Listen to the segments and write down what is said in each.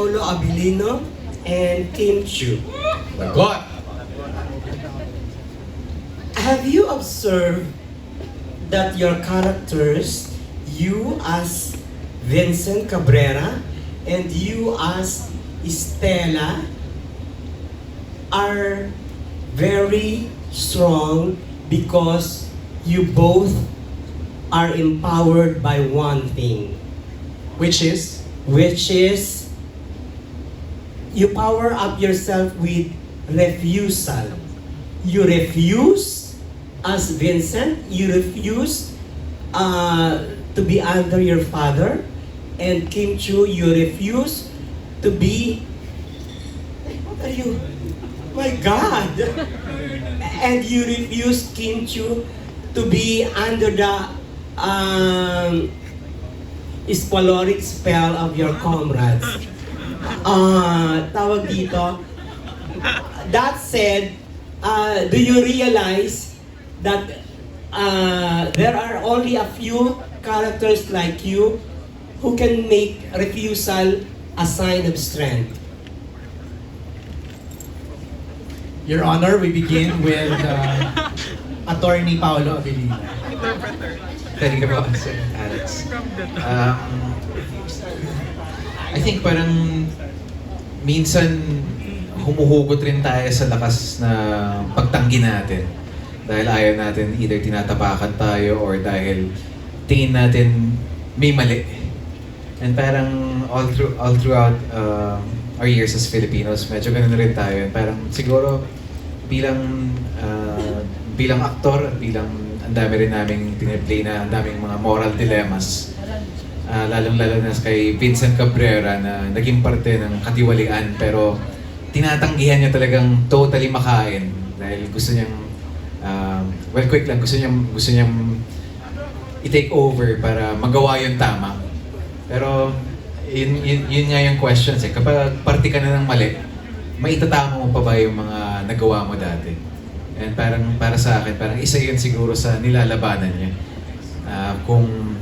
Paolo Abilino and Kim Chiu. Lagot! Have you observed that your characters, you as Vincent Cabrera and you as Estela, are very strong because you both are empowered by one thing, Which is? you power up yourself with refusal. You refuse as Vincent, you refuse to be under your father, and Kim Chiu, you refuse to be, what are you? My God! And you refuse Kim Chiu to be under the spaloric spell of your comrades. Tawag dito. That said, do you realize that there are only a few characters like you who can make refusal a sign of strength? Your Honor, we begin with Attorney Paolo Abilino. Pwede ka ba, Sir Alex? I think parang minsan humuhugot rin tayo sa lakas na pagtanggi natin. Dahil ayaw natin, either tinatapakan tayo or dahil tingin natin may mali. And parang all throughout our years as Filipinos, medyo ganun rin tayo. Parang siguro bilang aktor, bilang ang dami rin naming tiniplay na ang daming mga moral dilemmas. Lalong-lalo na kay Vincent Cabrera na naging parte ng katiwalian pero tinatanggihan niya talagang totally makain dahil gusto niyang quick lang, gusto niyang i-take over para magawa yung tama. Pero yun nga yung questions eh. Kapag parte ka na ng mali, maitatama mo pa ba yung mga nagawa mo dati? And parang para sa akin, parang isa yun siguro sa nilalabanan niya. Kung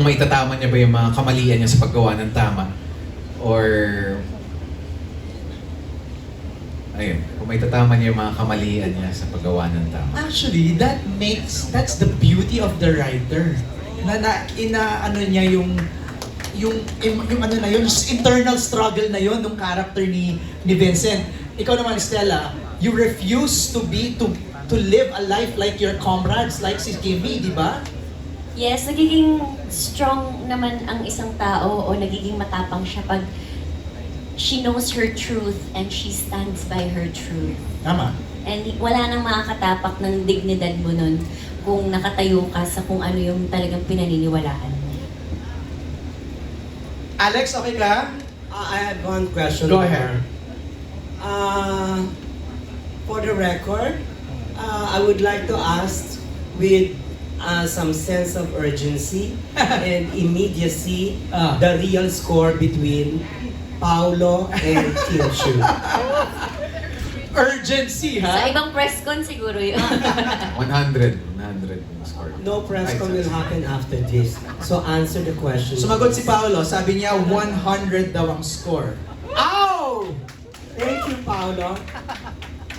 maitatama niya ba yung mga kamalian niya sa paggawa ng tama or ayun, kung maitatama niya yung mga kamalian niya sa paggawa ng tama. Actually, that's the beauty of the writer. Ano niya yung ano na yun, internal struggle na yun ng character ni Vincent. Ikaw naman, Stella, you refuse to live a life like your comrades, like si Kimmy, di ba? Yes, nagiging strong naman ang isang tao o nagiging matapang siya pag she knows her truth and she stands by her truth. Tama. And wala nang makakatapak ng dignidad mo nun kung nakatayo ka sa kung ano yung talagang pinaniniwalaan mo. Alex, okay ka? I have one question. Go ahead. For the record, I would like to ask with some sense of urgency and immediacy the real score between Paolo and Kim Chiu. Urgency, Sa ha? ibang press con siguro yun. 100 yung score. No press con will happen after this. So answer the question. Sumagot si Paolo, sabi niya 100 daw ang score. Ow! Thank you, Paolo.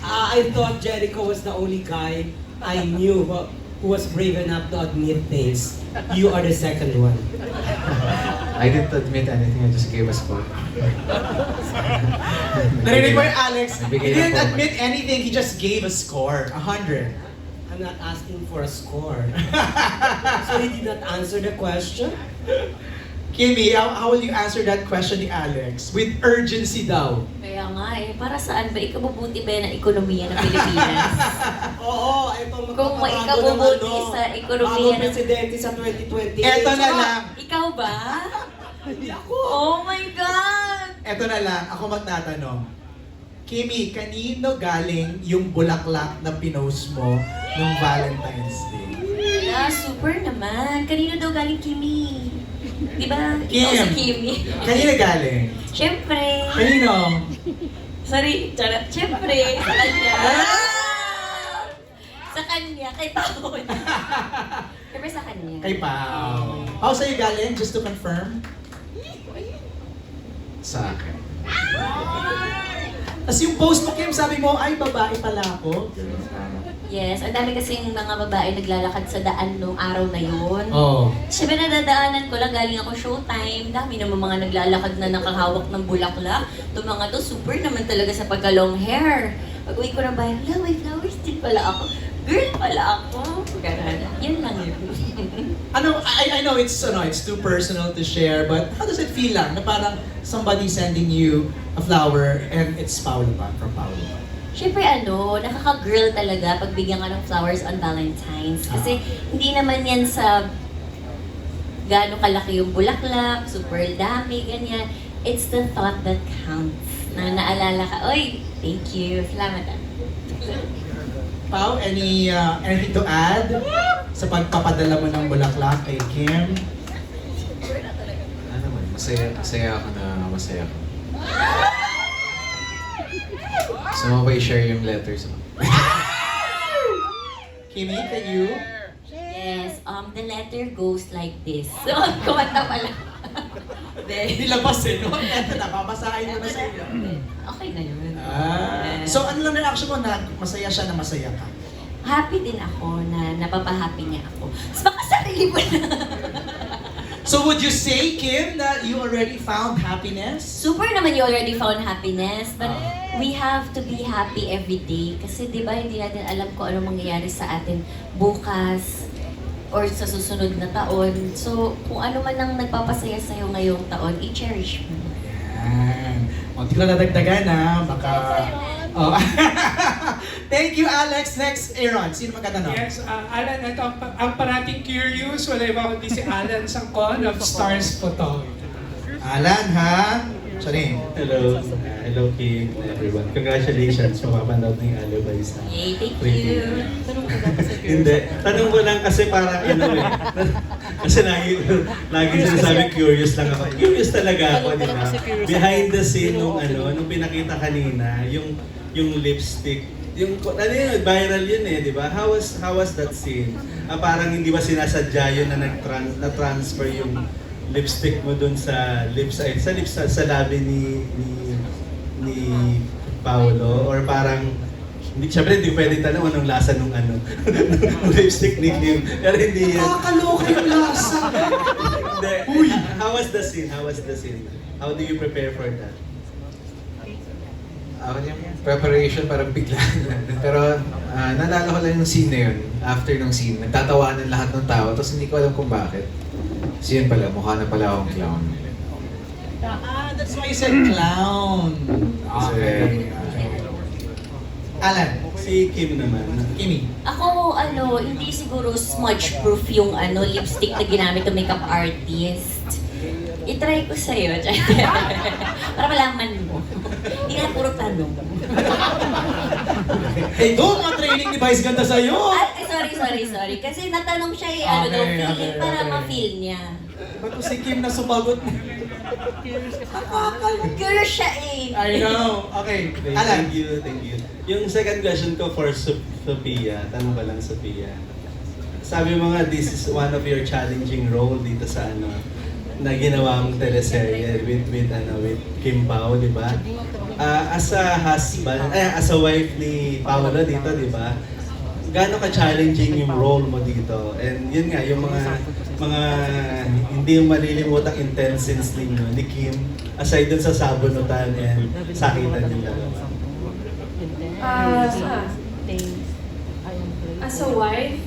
I thought Jericho was the only guy I knew who was brave enough to admit things. You are the second one. I didn't admit anything, I just gave a score. Narinig mo yung Alex? He Nabigay didn't lang po. admit anything, he just gave a score. 100. I'm not asking for a score. So he did not answer the question? Kimmy, how will you answer that question ni Alex? With urgency daw. Kaya nga eh, para saan ba ikabubuti ba ng ekonomiya ng Pilipinas? Oo, ito Kung may magpapabago ikabubuti ng sa ekonomiya bagong ng... presidente sa 2028. Eto na Tsaka, lang. Ikaw ba? Hindi ako. Oh my God! Eto na lang, ako magtatanong. Kimmy, kanino galing yung bulaklak na pinost mo nung Valentine's Day? Super naman. Kanino daw galing Kimi? Di ba? Ikaw Kim. si Kimi. Kanino galing? Siyempre. Kanino? Sorry, charot. Siyempre, sa kanya. Sa kanya, kay Pao. Siyempre sa kanya. Kay Pao. Pao, sa'yo galing? Just to confirm? Sa akin. Tapos yung post mo, Kim, sabi mo, ay, babae pala ako. Yes, ang dami kasing mga babae naglalakad sa daan nung araw na yun. Oo. Siyempre nadadaanan ko lang, galing ako showtime. Dami naman mga naglalakad na nakahawak ng bulaklak. Itong mga to, super naman talaga sa pagka-long hair. Pag uwi ko ng bahay, wala, may flowers din pala ako. Girl pala ako. Ganun. Yun lang yun. I know it's too personal to share, but how does it feel lang na parang somebody sending you a flower and it's Paolo pa, from Paolo pa? Siyempre nakaka-girl talaga pag bigyan ka ng flowers on Valentine's. Kasi hindi naman yan sa gaano kalaki yung bulaklak, super dami, ganyan. It's the thought that counts. Na naalala ka, oy, thank you, salamat ah. Pao, anything to add sa pagpapadala mo ng bulaklak kay Kim? Ano naman, masaya ako na masaya ako. Gusto mo ba i-share yung letters mo? Kimi, can you? Yes, the letter goes like this. So, kumanta pala. Nilabas no? Napapasahin mo na sa iyo. Okay na yun. So ano lang reaction mo na masaya siya na masaya ka? Happy din ako na napapahappy niya ako. Mas baka sarili mo na. So would you say, Kim, that you already found happiness? Super naman you already found happiness, but we have to be happy every day. Kasi di ba hindi natin alam kung ano mangyayari sa atin bukas or sa susunod na taon. So kung ano man ang nagpapasaya sa'yo ngayong taon, i-cherish mo. Yan. O, di ko na nadagdagan baka... Oh. Thank you, Alex. Next, Aaron. Sino magtatanong? Yes, Alan, ito ang parating curious, wala iba kundi si Alan Sangkon of Stars Photography. Alan, ha? Sorry. Hello. Hello, Kim, everyone. Congratulations. Mapapanood ng Alibay sa Yay, thank preview. you. Hindi. Tanong ko lang kasi parang ano eh. Kasi lagi sinasabi curious lang ako. Curious talaga ako, di ba? Behind the scene nung pinakita kanina, yung lipstick. Yung ano yun, viral yun eh, di ba? How was that scene? Parang hindi ba sinasadya yun na na-transfer yung lipstick mo dun sa sa labi ni Paolo, or parang syempre hindi pwede tanong anong lasa nung nung lipstick ni Kim. Pero hindi yan. Nakakaloka yung lasa. Hindi. How was the scene? How do you prepare for that? Ako yung preparation parang bigla. Pero naalala ko lang yung scene na yun. After nung scene, nagtatawanan lahat ng tao, tapos hindi ko alam kung bakit. So yun pala, mukha na pala akong clown. That's why you said clown. Okay. Alan, Si Kim naman. Kimi. Ako, hindi siguro smudge-proof yung lipstick na ginamit ng makeup artist. I-try ko sa'yo, para malaman mo. Hindi na puro tanong. Eh, doon mga training ni Vice ganda sa'yo. Ay, sorry. Kasi natanong siya feeling para ma-feel niya. Ba't si Kim na sumagot? Girl siya eh. I know. Okay. Alan. Thank you. Yung second question ko for Sophia, tanong ko lang Sophia. Sabi mo nga, this is one of your challenging role dito sa na ginawa mong teleserye with Kim Pao, di ba? As a husband, as a wife ni Paolo dito, di ba? Gaano ka-challenging yung role mo dito? And yun nga, yung mga hindi malilimutang intense scenes ninyo ni Kim, aside dun sa sabunutan and sakitan yung dalawa. As a wife,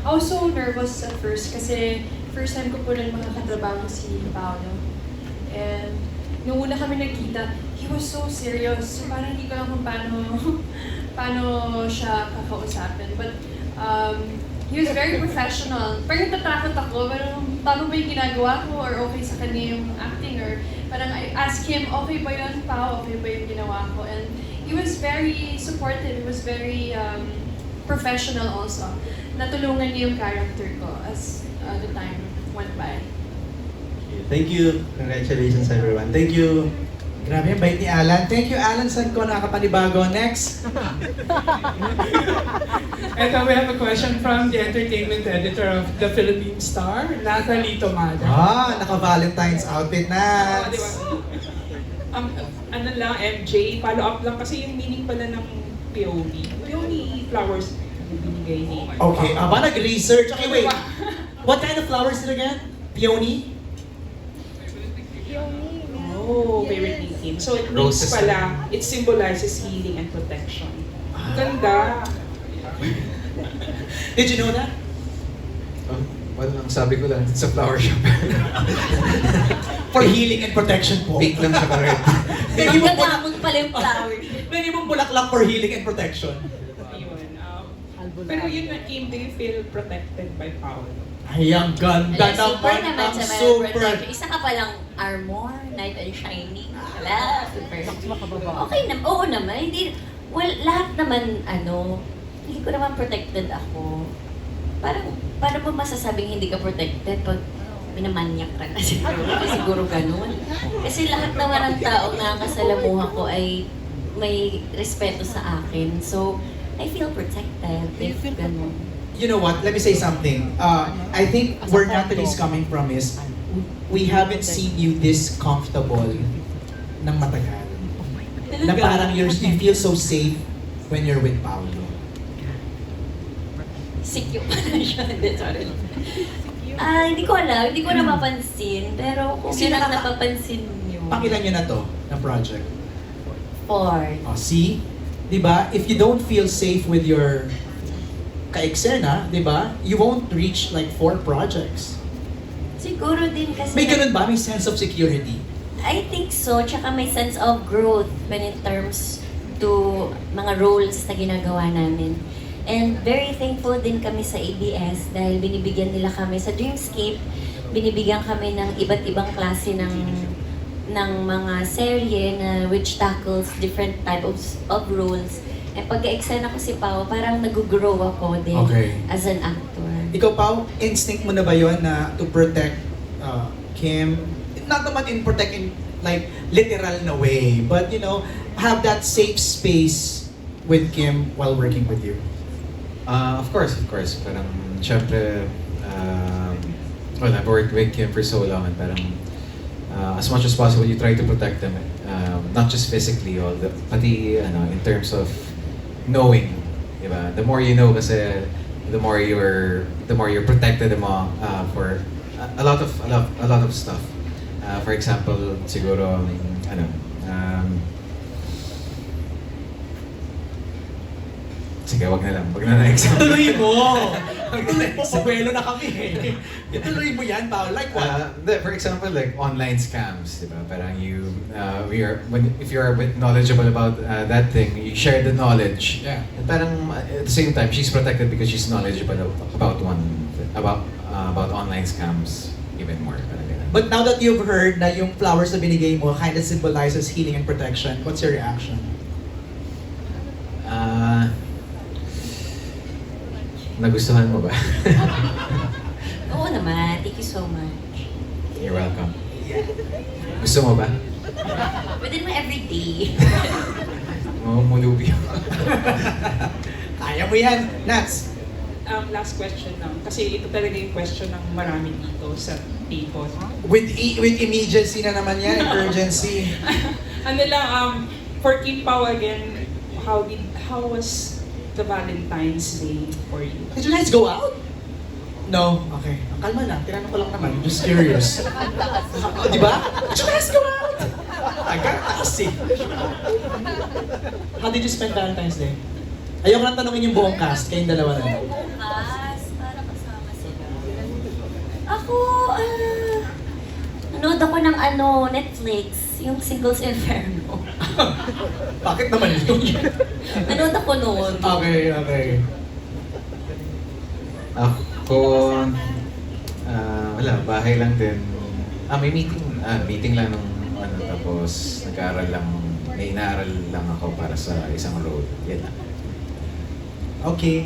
I was so nervous at first kasi first time ko po rin makakatrabaho si Paolo. And nung una kami nagkita, he was so serious. So parang hindi ko alam kung paano siya kakausapin. But he was very professional. Parang natatakot ako, parang tama ba yung ginagawa ko or okay sa kanya yung acting, or parang I asked him, okay ba yun, Pao? Okay ba yung ginawa ko? And he was very supportive. He was very professional also. Natulungan niya yung character ko as the time went by. Thank you. Congratulations everyone. Thank you. Grabe, ang bait ni Alan. Thank you, Alan. Saan ko nakakapanibago? Next. And we have a question from the entertainment editor of the Philippine Star, Natalie Tomada. Naka-Valentine's outfit na. Di ba? Ano lang, MJ, follow up lang kasi yung meaning pala ng peony. Peony flowers yung binigay ni Okay, nag-research. Okay, wait. What kind of flowers is it again? Peony? Oh, favorite ni Kim. So it means Roses. pala, it symbolizes healing and protection. Ganda. Did you know that? Oh, well, ang sabi ko lang sa flower shop. For healing and protection po. Pink lang siya ka-red. May ibang Magkagamot pala yung flower. May ibang bulaklak for healing and protection. Ayun. Pero yun na, Kim, do you feel protected by Paolo? Ay, ang ganda Super naman. naman Ang sa mga super. protection. Isa ka palang armor, knight and shining. Wala, super. Okay naman, oo naman. Hindi, well, lahat naman, hindi ko naman protected ako. Parang, paano mo masasabing hindi ka protected pag minamanyak ka na siguro? Siguro ganun. Kasi lahat naman ng taong nakakasalamuha ko ay may respeto sa akin. So, I feel protected if ganun. You know what? Let me say something. I think where Natalie's coming from is, we haven't seen you this comfortable ng matagal. Na parang you feel so safe when you're with Paolo. Sikyo pa na siya. Hindi, sorry. Hindi ko alam. Hindi ko napapansin. Pero kung Kasi yun ang napapansin niyo. Pakilan nyo na to, na project. 4. See? Diba? If you don't feel safe with your ka-eksena, diba? You won't reach like 4 projects. Siguro din kasi... May ganun ba? May sense of security? I think so. Tsaka may sense of growth when it terms to mga roles na ginagawa namin. And very thankful din kami sa ABS dahil binibigyan nila kami sa Dreamscape, binibigyan kami ng iba't ibang klase ng mga serye na which tackles different types of roles. And pagka-eksena ko si Pao, parang nag-grow ako din Okay. as an actor. Ikaw, Pao, instinct mo na ba yun na to protect Kim? Not naman protect in like literal na way, but you know, have that safe space with Kim while working with you. Of course. Parang, syempre, well, I've worked with Kim for so long and parang, as much as possible, you try to protect them. Not just physically, pati, in terms of knowing, diba? The more you know kasi, the more you're protected mo for a lot of stuff. For example, siguro, sige, wag na example. Tuloy mo! Tuloy mo, pabuelo na kami eh. Ituloy mo yan, Pao. Like what? For example, like online scams, diba? Parang if you're a bit knowledgeable about that thing, you share the knowledge. Yeah. And parang at the same time, she's protected because she's knowledgeable about online scams even more. Parang ganun. But now that you've heard na yung flowers na binigay mo kind of symbolizes healing and protection, what's your reaction? Nagustuhan mo ba? Oo naman. Thank you so much. You're welcome. Gusto mo ba? Pwede naman everyday. Mulubi. Kaya mo yan, Nats. Last question lang. Kasi ito talaga yung question ng marami dito sa table. With immediacy na naman yan, urgency. For Kim Pao again, how was the Valentine's Day for you? Did you guys go out? No? Okay. Kalma lang. Tinanong ko lang naman. Just curious. Di ba? Did you guys go out? Agad kasi. How did you spend Valentine's Day? Ayoko lang tanongin yung buong cast. Kayong dalawa na. Bukas, para kasama sila. Ako, nanood ako ng Netflix, yung Singles Inferno. Bakit naman yun? Nanood ako noon. Okay. Ako, wala, bahay lang din. May meeting lang nung tapos may inaaral lang ako para sa isang role. Yan lang. Okay.